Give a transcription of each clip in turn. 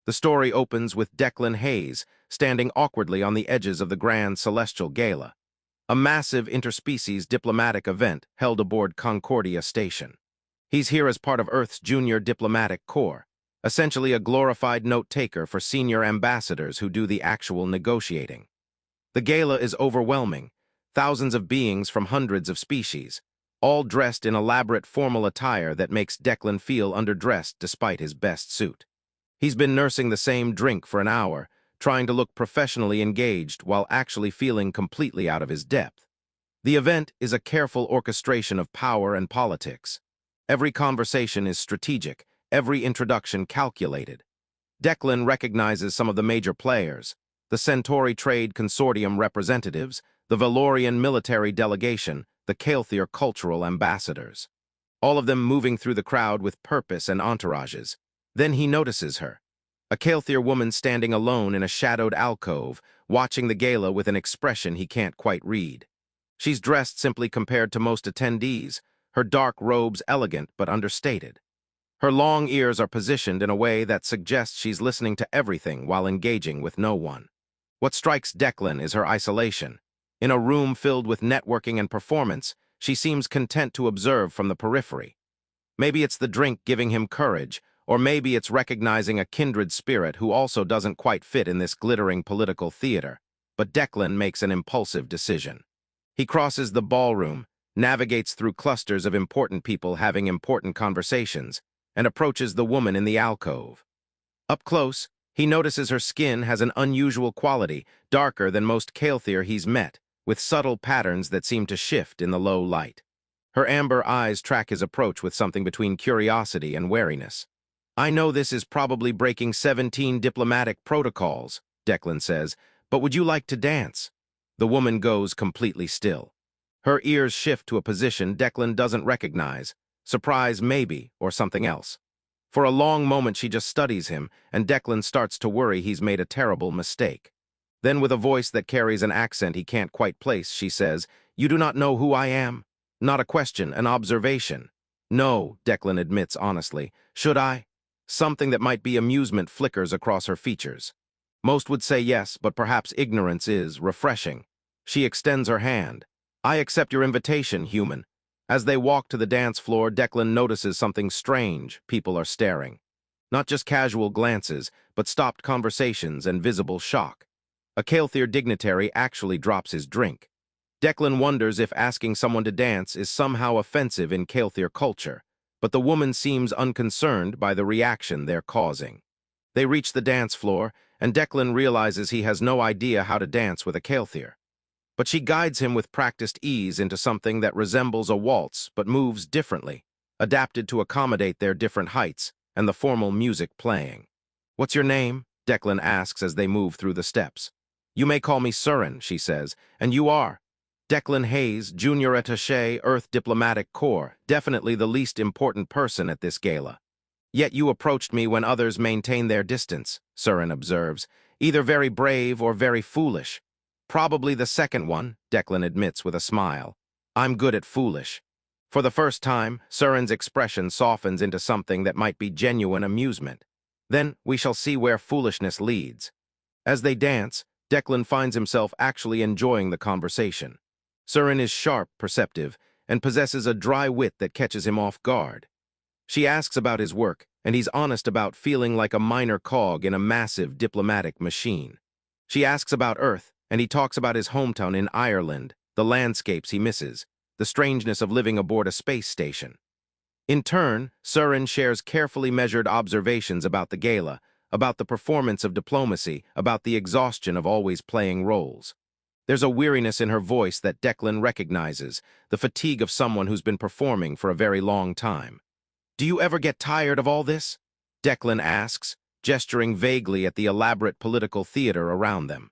The story opens with Declan Hayes standing awkwardly on the edges of the Grand Celestial Gala, a massive interspecies diplomatic event held aboard Concordia Station. He's here as part of Earth's Junior Diplomatic Corps, essentially a glorified note-taker for senior ambassadors who do the actual negotiating. The gala is overwhelming, thousands of beings from hundreds of species, all dressed in elaborate formal attire that makes Declan feel underdressed despite his best suit. He's been nursing the same drink for an hour, trying to look professionally engaged while actually feeling completely out of his depth. The event is a careful orchestration of power and politics. Every conversation is strategic, every introduction calculated. Declan recognizes some of the major players: the Centauri Trade Consortium representatives, the Valorian military delegation, the Calthier cultural ambassadors. All of them moving through the crowd with purpose and entourages. Then he notices her. A Calthier woman standing alone in a shadowed alcove, watching the gala with an expression he can't quite read. She's dressed simply compared to most attendees, her dark robes elegant but understated. Her long ears are positioned in a way that suggests she's listening to everything while engaging with no one. What strikes Declan is her isolation. In a room filled with networking and performance, she seems content to observe from the periphery. Maybe it's the drink giving him courage, or maybe it's recognizing a kindred spirit who also doesn't quite fit in this glittering political theater. But Declan makes an impulsive decision. He crosses the ballroom, navigates through clusters of important people having important conversations, and approaches the woman in the alcove. Up close, he notices her skin has an unusual quality, darker than most Calthier he's met, with subtle patterns that seem to shift in the low light. Her amber eyes track his approach with something between curiosity and wariness. "I know this is probably breaking 17 diplomatic protocols," Declan says, "but would you like to dance?" The woman goes completely still. Her ears shift to a position Declan doesn't recognize. Surprise maybe, or something else. For a long moment she just studies him, and Declan starts to worry he's made a terrible mistake. Then with a voice that carries an accent he can't quite place, she says, "You do not know who I am?" "Not a question, an observation." "No," Declan admits honestly. "Should I?" Something that might be amusement flickers across her features. Most would say yes, but perhaps ignorance is refreshing. She extends her hand. "I accept your invitation, human." As they walk to the dance floor, Declan notices something strange. People are staring. Not just casual glances, but stopped conversations and visible shock. A Calthier dignitary actually drops his drink. Declan wonders if asking someone to dance is somehow offensive in Calthier culture, but the woman seems unconcerned by the reaction they're causing. They reach the dance floor, and Declan realizes he has no idea how to dance with a Calthier. But she guides him with practiced ease into something that resembles a waltz but moves differently, adapted to accommodate their different heights and the formal music playing. "What's your name?" Declan asks as they move through the steps. "You may call me Surin," she says. "And you are?" "Declan Hayes, Junior Attaché, Earth Diplomatic Corps, definitely the least important person at this gala." "Yet you approached me when others maintain their distance," Surin observes. "Either very brave or very foolish." "Probably the second one," Declan admits with a smile. "I'm good at foolish." For the first time, Surin's expression softens into something that might be genuine amusement. Then we shall see where foolishness leads. As they dance, Declan finds himself actually enjoying the conversation. Surin is sharp, perceptive, and possesses a dry wit that catches him off guard. She asks about his work, and he's honest about feeling like a minor cog in a massive diplomatic machine. She asks about Earth, and he talks about his hometown in Ireland, the landscapes he misses, the strangeness of living aboard a space station. In turn, Surin shares carefully measured observations about the gala, about the performance of diplomacy, about the exhaustion of always playing roles. There's a weariness in her voice that Declan recognizes, the fatigue of someone who's been performing for a very long time. "Do you ever get tired of all this?" Declan asks, gesturing vaguely at the elaborate political theater around them.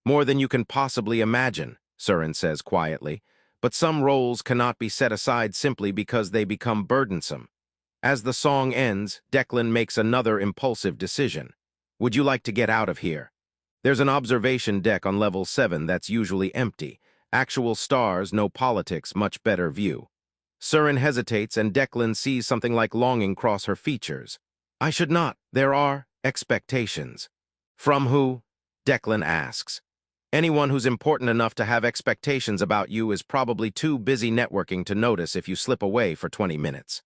"More than you can possibly imagine," Surin says quietly, "but some roles cannot be set aside simply because they become burdensome." As the song ends, Declan makes another impulsive decision. "Would you like to get out of here?" There's an observation deck on level 7 that's usually empty. Actual stars, no politics, much better view. Surin hesitates and Declan sees something like longing cross her features. "I should not. There are..." Expectations. From who? Declan asks. Anyone who's important enough to have expectations about you is probably too busy networking to notice if you slip away for 20 minutes.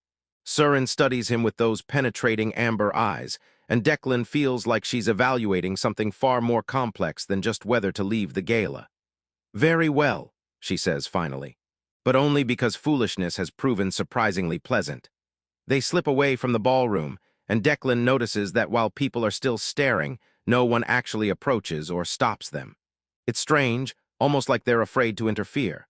Surin studies him with those penetrating amber eyes, and Declan feels like she's evaluating something far more complex than just whether to leave the gala. Very well, she says finally, but only because foolishness has proven surprisingly pleasant. They slip away from the ballroom, and Declan notices that while people are still staring, no one actually approaches or stops them. It's strange, almost like they're afraid to interfere.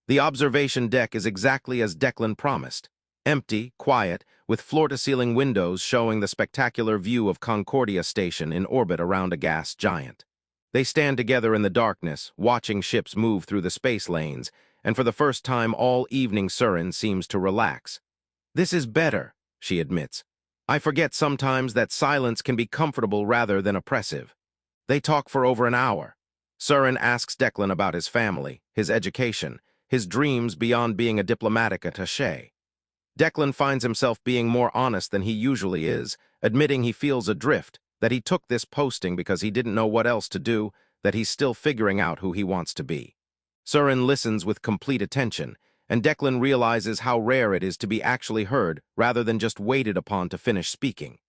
The observation deck is exactly as Declan promised. Empty, quiet, with floor-to-ceiling windows showing the spectacular view of Concordia Station in orbit around a gas giant. They stand together in the darkness, watching ships move through the space lanes, and for the first time all evening Surin seems to relax. This is better, she admits. I forget sometimes that silence can be comfortable rather than oppressive. They talk for over an hour. Surin asks Declan about his family, his education, his dreams beyond being a diplomatic attaché. Declan finds himself being more honest than he usually is, admitting he feels adrift, that he took this posting because he didn't know what else to do, that he's still figuring out who he wants to be. Surin listens with complete attention, and Declan realizes how rare it is to be actually heard rather than just waited upon to finish speaking.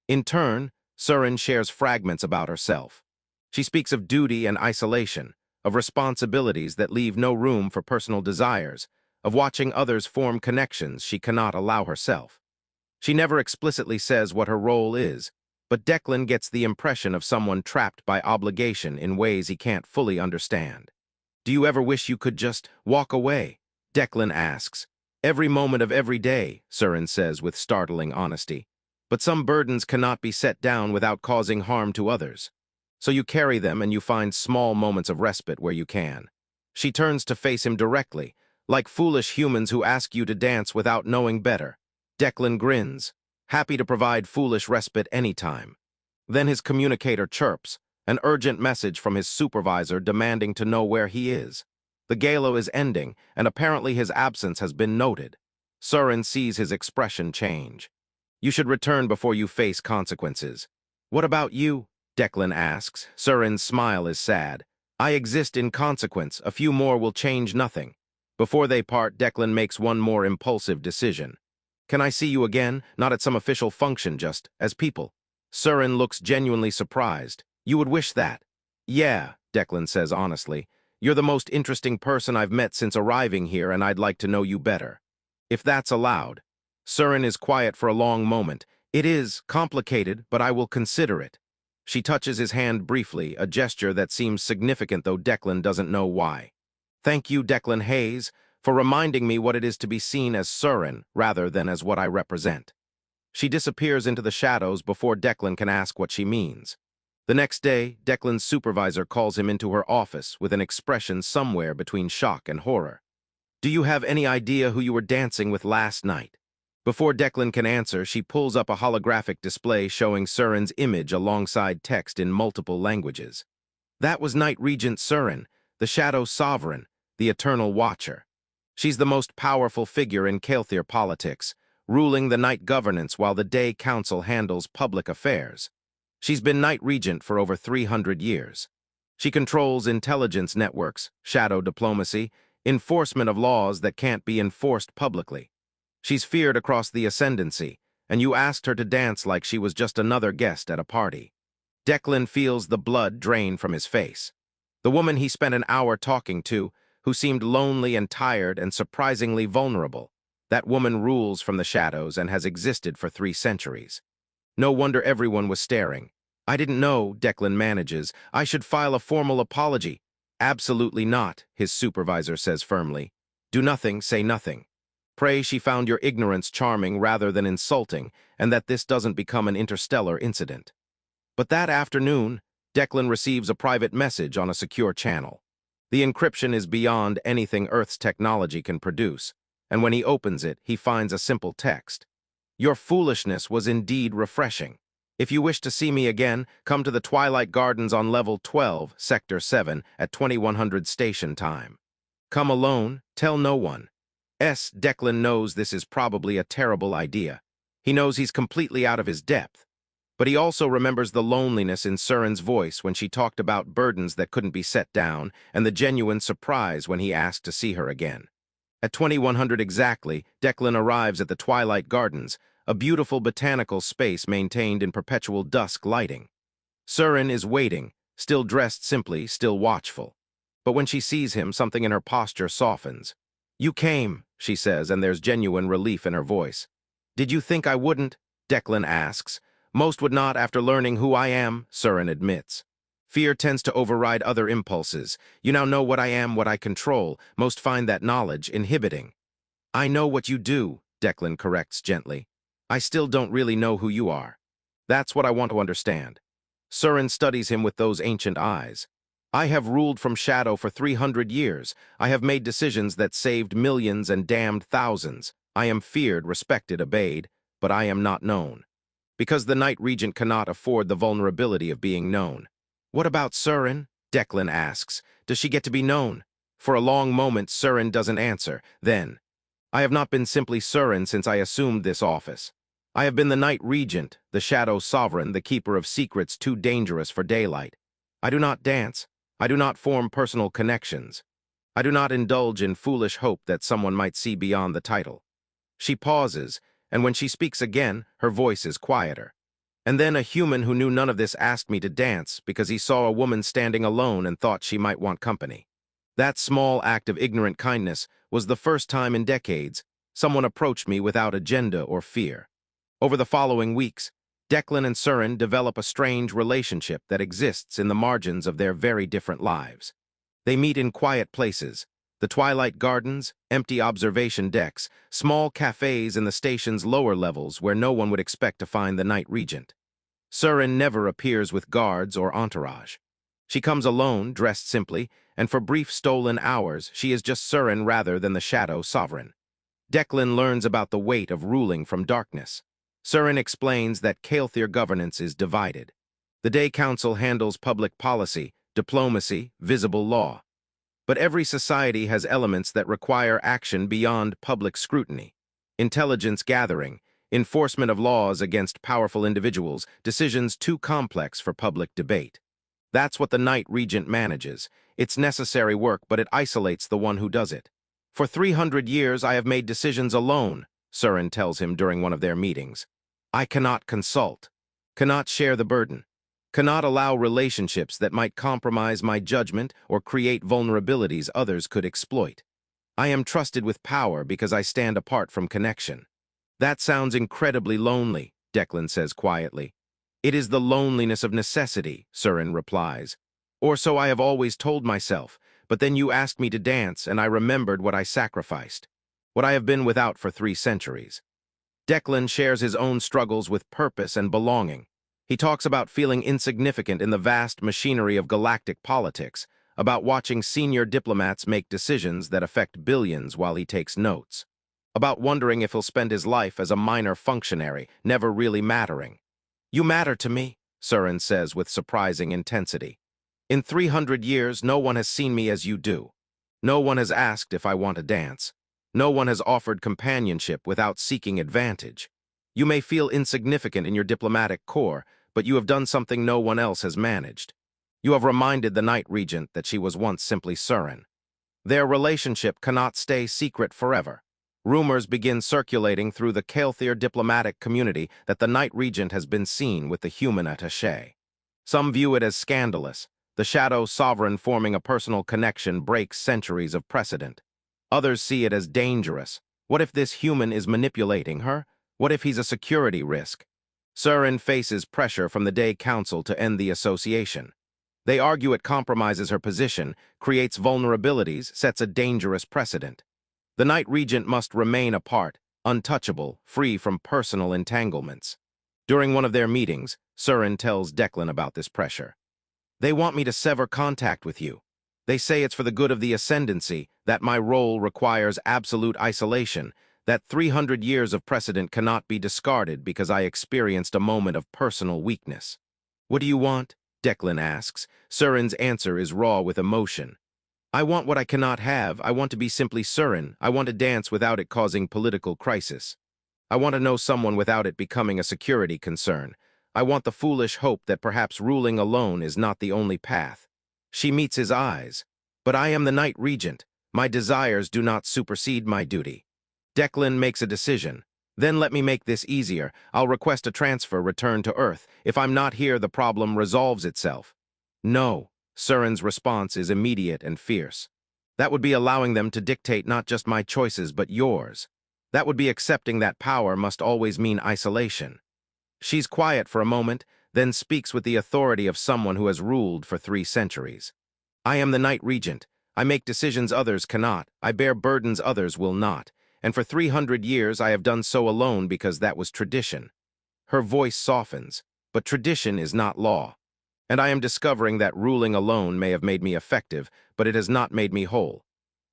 In turn, Surin shares fragments about herself. She speaks of duty and isolation, of responsibilities that leave no room for personal desires, of watching others form connections she cannot allow herself. She never explicitly says what her role is, but Declan gets the impression of someone trapped by obligation in ways he can't fully understand. Do you ever wish you could just walk away? Declan asks. Every moment of every day, Surin says with startling honesty. But some burdens cannot be set down without causing harm to others. So you carry them and you find small moments of respite where you can. She turns to face him directly, like foolish humans who ask you to dance without knowing better. Declan grins, happy to provide foolish respite anytime. Then his communicator chirps, an urgent message from his supervisor demanding to know where he is. The gala is ending, and apparently his absence has been noted. Surin sees his expression change. You should return before you face consequences. What about you? Declan asks. Surin's smile is sad. I exist in consequence. A few more will change nothing. Before they part, Declan makes one more impulsive decision. Can I see you again? Not at some official function, just as people. Surin looks genuinely surprised. You would wish that? Yeah, Declan says honestly. You're the most interesting person I've met since arriving here, and I'd like to know you better. If that's allowed. Surin is quiet for a long moment. It is complicated, but I will consider it. She touches his hand briefly, a gesture that seems significant though Declan doesn't know why. Thank you, Declan Hayes, for reminding me what it is to be seen as Surin rather than as what I represent. She disappears into the shadows before Declan can ask what she means. The next day, Declan's supervisor calls him into her office with an expression somewhere between shock and horror. Do you have any idea who you were dancing with last night? Before Declan can answer, she pulls up a holographic display showing Surin's image alongside text in multiple languages. That was Knight Regent Surin, the Shadow Sovereign, the Eternal Watcher. She's the most powerful figure in Kael'thir politics, ruling the Night Governance while the Day Council handles public affairs. She's been Knight Regent for over 300 years. She controls intelligence networks, shadow diplomacy, enforcement of laws that can't be enforced publicly. She's feared across the Ascendancy, and you asked her to dance like she was just another guest at a party. Declan feels the blood drain from his face. The woman he spent an hour talking to, who seemed lonely and tired and surprisingly vulnerable. That woman rules from the shadows and has existed for 3 centuries. No wonder everyone was staring. I didn't know, Declan manages. I should file a formal apology. Absolutely not, his supervisor says firmly. Do nothing, say nothing. Pray she found your ignorance charming rather than insulting, and that this doesn't become an interstellar incident. But that afternoon, Declan receives a private message on a secure channel. The encryption is beyond anything Earth's technology can produce, and when he opens it, he finds a simple text. Your foolishness was indeed refreshing. If you wish to see me again, come to the Twilight Gardens on Level 12, Sector 7, at 2100 station time. Come alone, tell no one. Declan knows this is probably a terrible idea. He knows he's completely out of his depth. But he also remembers the loneliness in Surin's voice when she talked about burdens that couldn't be set down, and the genuine surprise when he asked to see her again. At 2100 exactly, Declan arrives at the Twilight Gardens, a beautiful botanical space maintained in perpetual dusk lighting. Surin is waiting, still dressed simply, still watchful. But when she sees him, something in her posture softens. "You came," she says, and there's genuine relief in her voice. "Did you think I wouldn't?" Declan asks. "Most would not after learning who I am," Surin admits. "Fear tends to override other impulses. You now know what I am, what I control. Most find that knowledge inhibiting." "I know what you do," Declan corrects gently. "I still don't really know who you are. That's what I want to understand." Surin studies him with those ancient eyes. "I have ruled from shadow for 300 years. I have made decisions that saved millions and damned thousands. I am feared, respected, obeyed, but I am not known. Because the Night Regent cannot afford the vulnerability of being known." "What about Surin?" Declan asks. "Does she get to be known?" For a long moment, Surin doesn't answer. Then, "I have not been simply Surin since I assumed this office. I have been the Night Regent, the Shadow Sovereign, the keeper of secrets too dangerous for daylight. I do not dance. I do not form personal connections. I do not indulge in foolish hope that someone might see beyond the title." She pauses, and when she speaks again, her voice is quieter. "And then a human who knew none of this asked me to dance because he saw a woman standing alone and thought she might want company. That small act of ignorant kindness was the first time in decades someone approached me without agenda or fear." Over the following weeks, Declan and Surin develop a strange relationship that exists in the margins of their very different lives. They meet in quiet places: the Twilight Gardens, empty observation decks, small cafes in the station's lower levels where no one would expect to find the Night Regent. Surin never appears with guards or entourage. She comes alone, dressed simply, and for brief stolen hours, she is just Surin rather than the Shadow Sovereign. Declan learns about the weight of ruling from darkness. Surin explains that Kael'thir governance is divided. The Day Council handles public policy, diplomacy, visible law. But every society has elements that require action beyond public scrutiny: intelligence gathering, enforcement of laws against powerful individuals, decisions too complex for public debate. That's what the Night Regent manages. It's necessary work, but it isolates the one who does it. "For 300 years I have made decisions alone," Surin tells him during one of their meetings. "I cannot consult, cannot share the burden, cannot allow relationships that might compromise my judgment or create vulnerabilities others could exploit. I am trusted with power because I stand apart from connection." "That sounds incredibly lonely," Declan says quietly. "It is the loneliness of necessity," Surin replies. "Or so I have always told myself, but then you asked me to dance and I remembered what I sacrificed, what I have been without for 3 centuries. Declan shares his own struggles with purpose and belonging. He talks about feeling insignificant in the vast machinery of galactic politics, about watching senior diplomats make decisions that affect billions while he takes notes, about wondering if he'll spend his life as a minor functionary, never really mattering. "You matter to me," Surin says with surprising intensity. "In 300 years, no one has seen me as you do. No one has asked if I want to dance. No one has offered companionship without seeking advantage. You may feel insignificant in your diplomatic corps, but you have done something no one else has managed. You have reminded the Night Regent that she was once simply Surin. Their relationship cannot stay secret forever. Rumors begin circulating through the Kael'thir diplomatic community that the Night Regent has been seen with the human attaché. Some view it as scandalous. The Shadow Sovereign forming a personal connection breaks centuries of precedent. Others see it as dangerous. What if this human is manipulating her? What if he's a security risk? Surin faces pressure from the Day Council to end the association. They argue it compromises her position, creates vulnerabilities, sets a dangerous precedent. The Night Regent must remain apart, untouchable, free from personal entanglements. During one of their meetings, Surin tells Declan about this pressure. "They want me to sever contact with you. They say it's for the good of the ascendancy, that my role requires absolute isolation, that 300 years of precedent cannot be discarded because I experienced a moment of personal weakness." "What do you want?" Declan asks. Surin's answer is raw with emotion. "I want what I cannot have. I want to be simply Surin. I want to dance without it causing political crisis. I want to know someone without it becoming a security concern. I want the foolish hope that perhaps ruling alone is not the only path. She meets his eyes. But I am the Knight Regent. My desires do not supersede my duty. Declan makes a decision. Then let me make this easier. I'll request a transfer return to Earth. If I'm not here, the problem resolves itself. No. Surin's response is immediate and fierce. That would be allowing them to dictate not just my choices, but yours. That would be accepting that power must always mean isolation. She's quiet for a moment, then speaks with the authority of someone who has ruled for 3 centuries. I am the Knight Regent. I make decisions others cannot. I bear burdens others will not. And for 300 years I have done so alone because that was tradition. Her voice softens, but tradition is not law. And I am discovering that ruling alone may have made me effective, but it has not made me whole.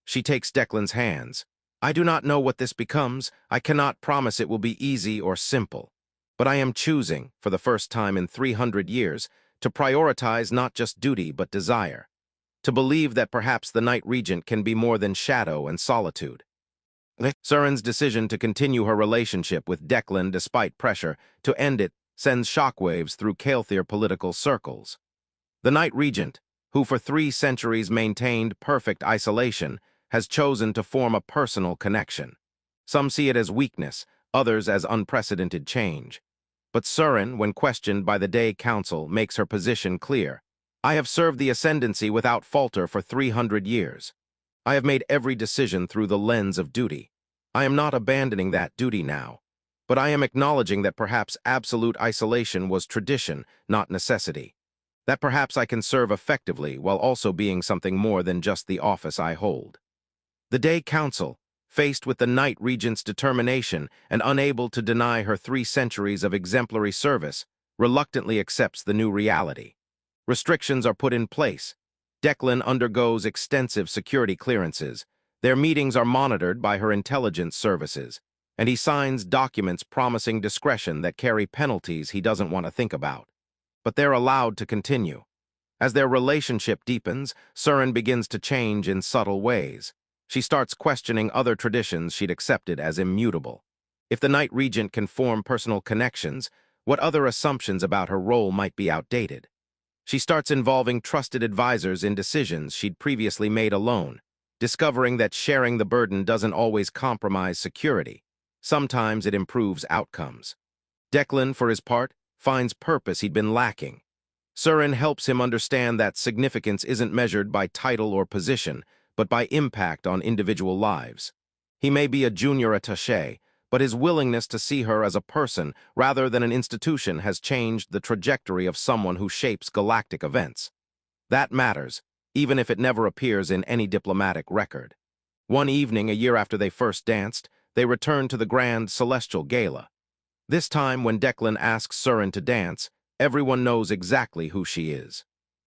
She takes Declan's hands. I do not know what this becomes. I cannot promise it will be easy or simple. But I am choosing, for the first time in 300 years, to prioritize not just duty but desire. To believe that perhaps the Knight Regent can be more than shadow and solitude. Surin's decision to continue her relationship with Declan despite pressure to end it sends shockwaves through Kael'thir political circles. The Knight Regent, who for 3 centuries maintained perfect isolation, has chosen to form a personal connection. Some see it as weakness, others as unprecedented change. But Surin, when questioned by the Day Council, makes her position clear. I have served the Ascendancy without falter for 300 years. I have made every decision through the lens of duty. I am not abandoning that duty now, but I am acknowledging that perhaps absolute isolation was tradition, not necessity. That perhaps I can serve effectively while also being something more than just the office I hold. The Day Council, faced with the Knight Regent's determination and unable to deny her 3 centuries of exemplary service, reluctantly accepts the new reality. Restrictions are put in place. Declan undergoes extensive security clearances. Their meetings are monitored by her intelligence services, and he signs documents promising discretion that carry penalties he doesn't want to think about. But they're allowed to continue. As their relationship deepens, Surin begins to change in subtle ways. She starts questioning other traditions she'd accepted as immutable. If the Knight Regent can form personal connections, what other assumptions about her role might be outdated? She starts involving trusted advisors in decisions she'd previously made alone, discovering that sharing the burden doesn't always compromise security. Sometimes it improves outcomes. Declan, for his part, finds purpose he'd been lacking. Surin helps him understand that significance isn't measured by title or position, but by impact on individual lives. He may be a junior attaché, but his willingness to see her as a person rather than an institution has changed the trajectory of someone who shapes galactic events. That matters, even if it never appears in any diplomatic record. One evening, a year after they first danced, they returned to the grand celestial gala. This time, when Declan asks Surin to dance, everyone knows exactly who she is.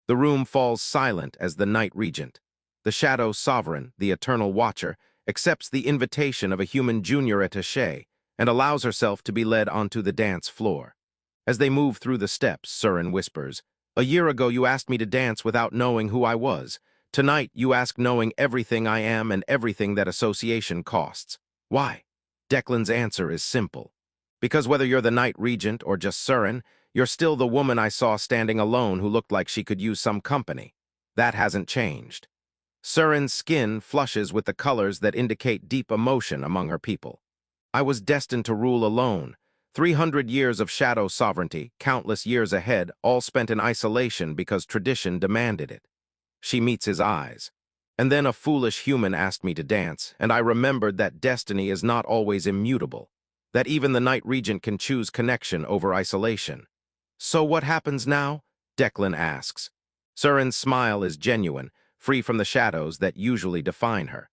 The room falls silent as the Knight Regent, the Shadow Sovereign, the Eternal Watcher, accepts the invitation of a human junior attaché and allows herself to be led onto the dance floor. As they move through the steps, Surin whispers, "A year ago you asked me to dance without knowing who I was. Tonight you ask knowing everything I am and everything that association costs. Why?" Declan's answer is simple. Because whether you're the Knight Regent or just Surin, you're still the woman I saw standing alone who looked like she could use some company. That hasn't changed. Surin's skin flushes with the colors that indicate deep emotion among her people. I was destined to rule alone. 300 years of shadow sovereignty, countless years ahead, all spent in isolation because tradition demanded it. She meets his eyes. And then a foolish human asked me to dance, and I remembered that destiny is not always immutable, that even the Knight Regent can choose connection over isolation. So what happens now? Declan asks. Surin's smile is genuine, free from the shadows that usually define her.